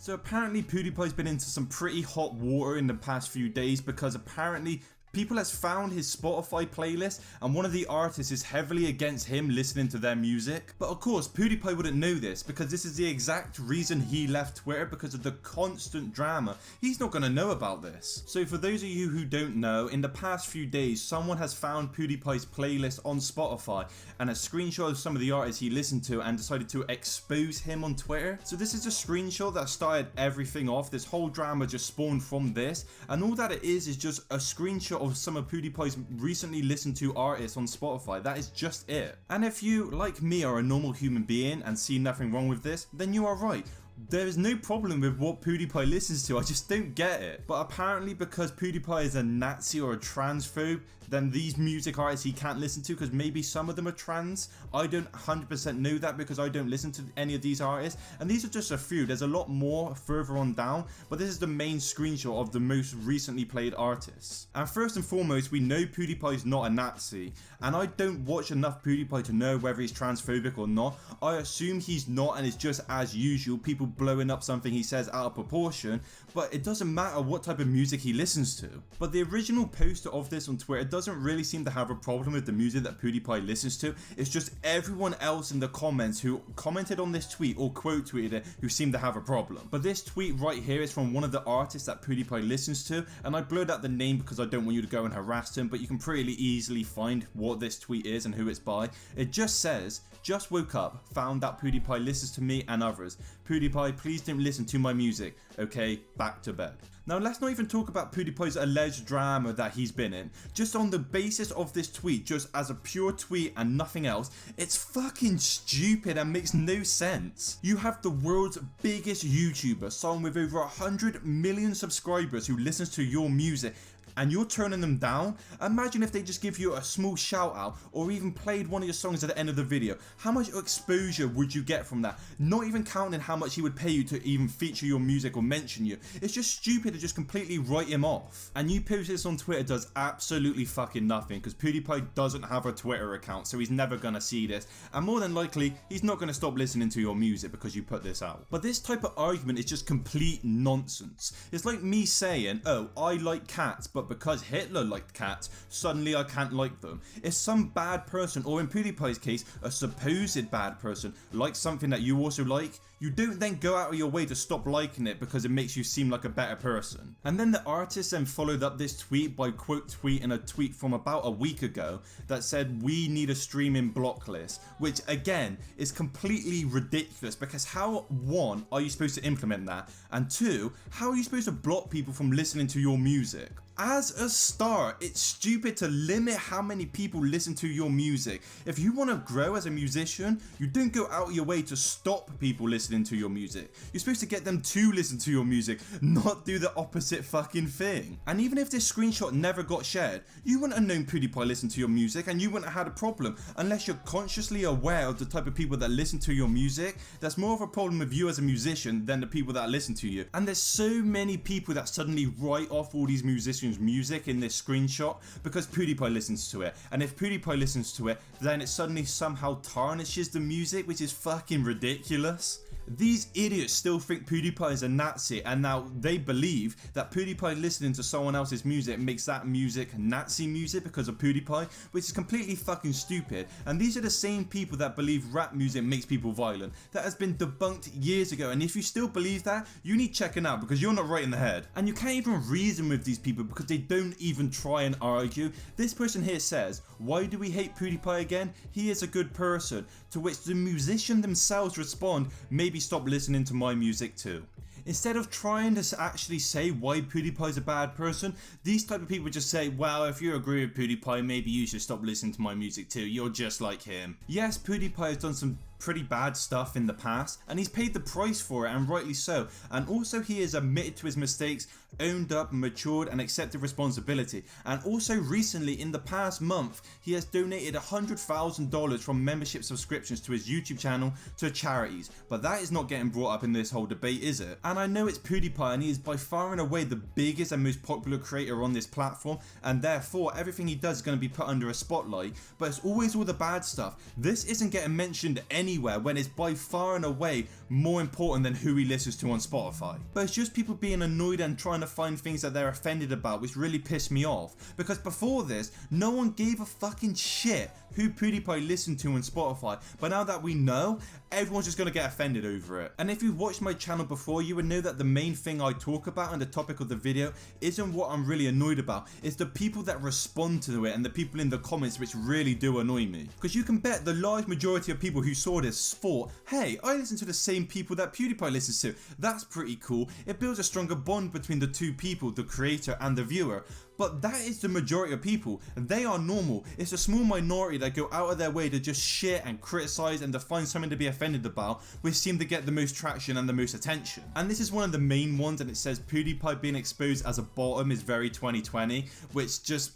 So apparently PewDiePie's been into some pretty hot water in the past few days because apparently people has found his Spotify playlist and one of the artists is heavily against him listening to their music. But of course PewDiePie wouldn't know this because this is the exact reason he left Twitter, because of the constant drama. He's not going to know about this. So for those of you who don't know, in the past few days someone has found PewDiePie's playlist on Spotify and a screenshot of some of the artists he listened to and decided to expose him on Twitter. So this is a screenshot that started everything off. This whole drama just spawned from this, and all that it is just a screenshot of some of PewDiePie's recently listened to artists on Spotify. That is just it. And if you, like me, are a normal human being and see nothing wrong with this, then you are right. There is no problem with what PewDiePie listens to, I just don't get it. But apparently because PewDiePie is a Nazi or a transphobe, then these music artists he can't listen to because maybe some of them are trans. I don't 100% know that because I don't listen to any of these artists, and these are just a few. There's a lot more further on down, but this is the main screenshot of the most recently played artists. And first and foremost, we know PewDiePie is not a Nazi, and I don't watch enough PewDiePie to know whether he's transphobic or not. I assume he's not, and it's just as usual, people blowing up something he says out of proportion, but it doesn't matter what type of music he listens to. But the original poster of this on Twitter doesn't really seem to have a problem with the music that PewDiePie listens to. It's just everyone else in the comments who commented on this tweet or quote tweeted it who seem to have a problem. But this tweet right here is from one of the artists that PewDiePie listens to, and I blurred out the name because I don't want you to go and harass him, but you can pretty easily find what this tweet is and who it's by. It just says, "Just woke up, found that PewDiePie listens to me and others. PewDiePie, please don't listen to my music. Okay, back to bed." Now let's not even talk about PewDiePie's alleged drama that he's been in. Just on the basis of this tweet, just as a pure tweet and nothing else, it's fucking stupid and makes no sense. You have the world's biggest YouTuber, someone with over 100 million subscribers who listens to your music, and you're turning them down. Imagine if they just give you a small shout out or even played one of your songs at the end of the video. How much exposure would you get from that? Not even counting how much he would pay you to even feature your music or mention you. It's just stupid to just completely write him off. And you post this on Twitter does absolutely fucking nothing because PewDiePie doesn't have a Twitter account, so he's never gonna see this. And more than likely, he's not gonna stop listening to your music because you put this out. But this type of argument is just complete nonsense. It's like me saying, oh, I like cats, but because Hitler liked cats, suddenly I can't like them. If some bad person, or in PewDiePie's case, a supposed bad person, likes something that you also like, you don't then go out of your way to stop liking it because it makes you seem like a better person. And then the artist then followed up this tweet by quote tweeting a tweet from about a week ago that said, "We need a streaming block list," which again is completely ridiculous because how, one, are you supposed to implement that? And two, how are you supposed to block people from listening to your music? As a start, it's stupid to limit how many people listen to your music. If you want to grow as a musician, you don't go out of your way to stop people listening to your music. You're supposed to get them to listen to your music, not do the opposite fucking thing. And even if this screenshot never got shared, you wouldn't have known PewDiePie listened to your music and you wouldn't have had a problem unless you're consciously aware of the type of people that listen to your music. That's more of a problem with you as a musician than the people that listen to you. And there's so many people that suddenly write off all these musicians' music in this screenshot because PewDiePie listens to it, and if PewDiePie listens to it, then it suddenly somehow tarnishes the music, which is fucking ridiculous. These idiots still think PewDiePie is a Nazi, and now they believe that PewDiePie listening to someone else's music makes that music Nazi music because of PewDiePie, which is completely fucking stupid. And these are the same people that believe rap music makes people violent. That has been debunked years ago, and if you still believe that, you need checking out because you're not right in the head. And you can't even reason with these people because they don't even try and argue. This person here says, "Why do we hate PewDiePie again? He is a good person." To which the musician themselves respond, "Maybe stop listening to my music too." Instead of trying to actually say why PewDiePie is a bad person, these type of people just say, "Well, if you agree with PewDiePie, maybe you should stop listening to my music too. You're just like him." Yes, PewDiePie has done some pretty bad stuff in the past, and he's paid the price for it, and rightly so. And also he has admitted to his mistakes, owned up, matured, and accepted responsibility. And also recently, in the past month, he has donated $100,000 from membership subscriptions to his YouTube channel to charities. But that is not getting brought up in this whole debate, is it? And I know it's PewDiePie, and he is by far and away the biggest and most popular creator on this platform, and therefore everything he does is going to be put under a spotlight, but it's always all the bad stuff. This isn't getting mentioned anywhere anywhere when it's by far and away more important than who he listens to on Spotify. But it's just people being annoyed and trying to find things that they're offended about which really pissed me off, because before this no one gave a fucking shit who Pewdiepie listened to on Spotify, but now that we know, everyone's just gonna get offended over it. And if you've watched my channel before, you would know that the main thing I talk about and the topic of the video isn't what I'm really annoyed about, it's the people that respond to it and the people in the comments which really do annoy me. Because you can bet the large majority of people who saw this thought, hey, I listen to the same people that Pewdiepie listens to, that's pretty cool, it builds a stronger bond between the two people, the creator and the viewer. But that is the majority of people, they are normal. It's a small minority that go out of their way to just shit and criticize and to find something to be offended about, which seem to get the most traction and the most attention. And this is one of the main ones, and it says Pewdiepie being exposed as a bottom is very 2020, which just,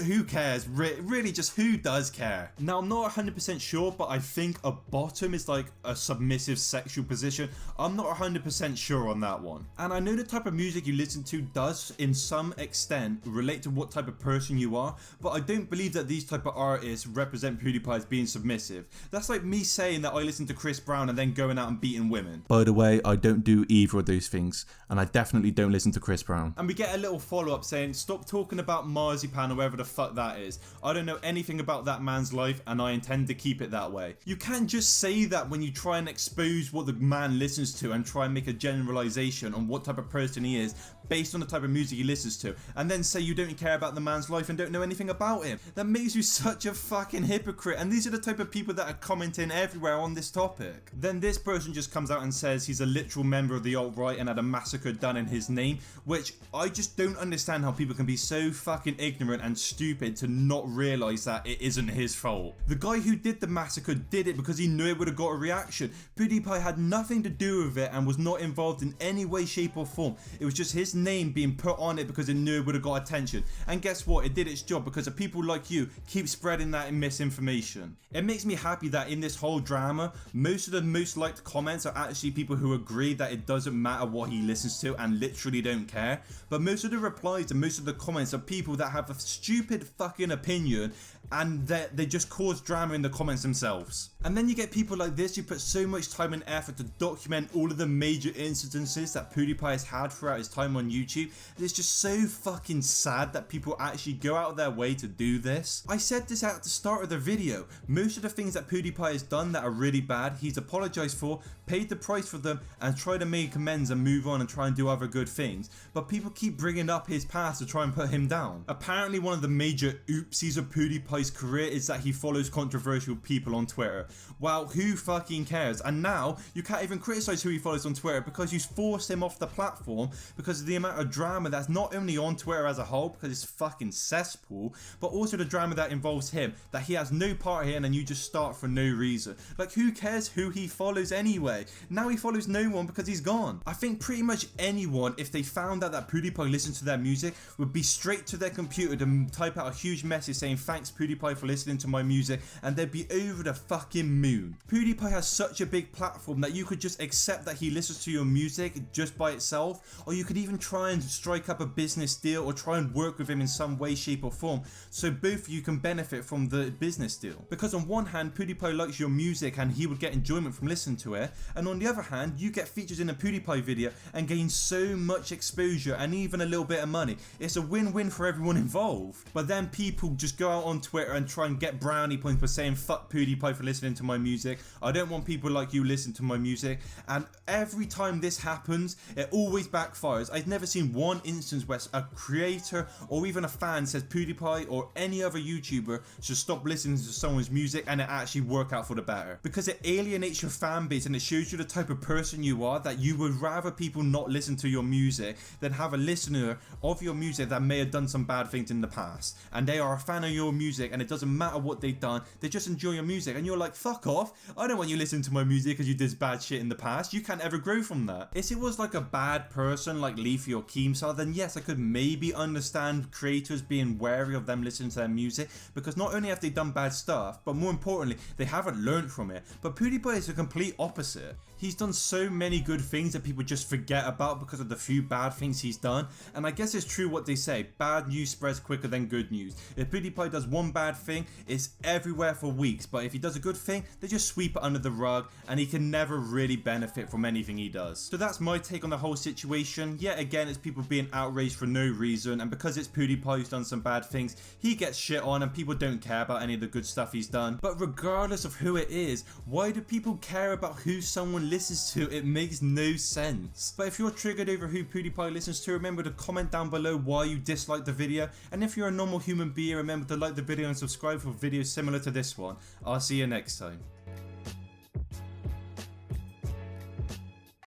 who cares? Really, just who does care? Now, I'm not 100% sure, but I think a bottom is like a submissive sexual position. I'm not 100% sure on that one. And I know the type of music you listen to does, in some extent, relate to what type of person you are, but I don't believe that these type of artists represent Pewdiepie as being submissive. That's like me saying that I listen to Chris Brown and then going out and beating women. By the way, I don't do either of those things, and I definitely don't listen to Chris Brown. And we get a little follow-up saying, stop talking about Marzipan or whatever the fuck that is. I don't know anything about that man's life and I intend to keep it that way. You can't just say that when you try and expose what the man listens to and try and make a generalization on what type of person he is based on the type of music he listens to, and then say you don't care about the man's life and don't know anything about him. That makes you such a fucking hypocrite, and these are the type of people that are commenting everywhere on this topic. Then this person just comes out and says he's a literal member of the alt-right and had a massacre done in his name, which I just don't understand how people can be so fucking ignorant and stupid to not realise that it isn't his fault. The guy who did the massacre did it because he knew it would have got a reaction. Pewdiepie had nothing to do with it and was not involved in any way, shape or form. It was just his name being put on it because it knew it would have got attention. And guess what? It did its job because of people like you keep spreading that misinformation. It makes me happy that in this whole drama, most of the most liked comments are actually people who agree that it doesn't matter what he listens to and literally don't care. But most of the replies and most of the comments are people that have a stupid fucking opinion and that they just cause drama in the comments themselves. And then you get people like this who put so much time and effort to document all of the major incidences that Pewdiepie has had throughout his time on YouTube. It's just so fucking sad that people actually go out of their way to do this. I said this at the start of the video. Most of the things that Pewdiepie has done that are really bad, he's apologized for, paid the price for them, and tried to make amends and move on and try and do other good things. But people keep bringing up his past to try and put him down. Apparently one of the major oopsies of Pewdiepie's career is that he follows controversial people on Twitter. Well, who fucking cares? And now you can't even criticize who he follows on Twitter because you forced him off the platform because of the amount of drama that's not only on Twitter as a whole because it's fucking cesspool, but also the drama that involves him that he has no part in and you just start for no reason. Like, who cares who he follows anyway? Now he follows no one because he's gone. I think pretty much anyone, if they found out that Pewdiepie listens to their music, would be straight to their computer to type out a huge message saying thanks Pewdiepie for listening to my music, and they'd be over the fucking moon. Pewdiepie has such a big platform that you could just accept that he listens to your music just by itself, or you could even try and strike up a business deal or try and work with him in some way, shape or form, so both of you can benefit from the business deal. Because on one hand, Pewdiepie likes your music and he would get enjoyment from listening to it, and on the other hand, you get featured in a Pewdiepie video and gain so much exposure and even a little bit of money. It's a win-win for everyone involved. But then people just go out on Twitter and try and get brownie points for saying fuck Pewdiepie for listening to my music, I don't want people like you listen to my music, and every time this happens, it always backfires. I've never seen one instance where a creator or even a fan says Pewdiepie or any other YouTuber should stop listening to someone's music and it actually work out for the better. Because it alienates your fan base and it shows you the type of person you are, that you would rather people not listen to your music than have a listener of your music that may have done some bad things in the past, and they are a fan of your music and it doesn't matter what they've done, they just enjoy your music, and you're like, fuck off, I don't want you listening to my music because you did bad shit in the past, you can't ever grow from that. If it was like a bad person like Leafy or Keemstar, then yes, I could maybe understand creators being wary of them listening to their music, because not only have they done bad stuff, but more importantly, they haven't learned from it. But Pewdiepie is the complete opposite. He's done so many good things that people just forget about because of the few bad things he's done, and I guess it's true what they say, bad news spreads quicker than good news. If Pewdiepie does one bad thing, it's everywhere for weeks, but if he does a good thing, they just sweep it under the rug, and he can never really benefit from anything he does. So that's my take on the whole situation. Yet again, it's people being outraged for no reason, and because it's Pewdiepie who's done some bad things, he gets shit on and people don't care about any of the good stuff he's done. But regardless of who it is, why do people care about who someone listens to? It makes no sense. But if you're triggered over who Pewdiepie listens to, remember to comment down below why you dislike the video, and if you're a normal human being, remember to like the video and subscribe for videos similar to this one. I'll see you next time.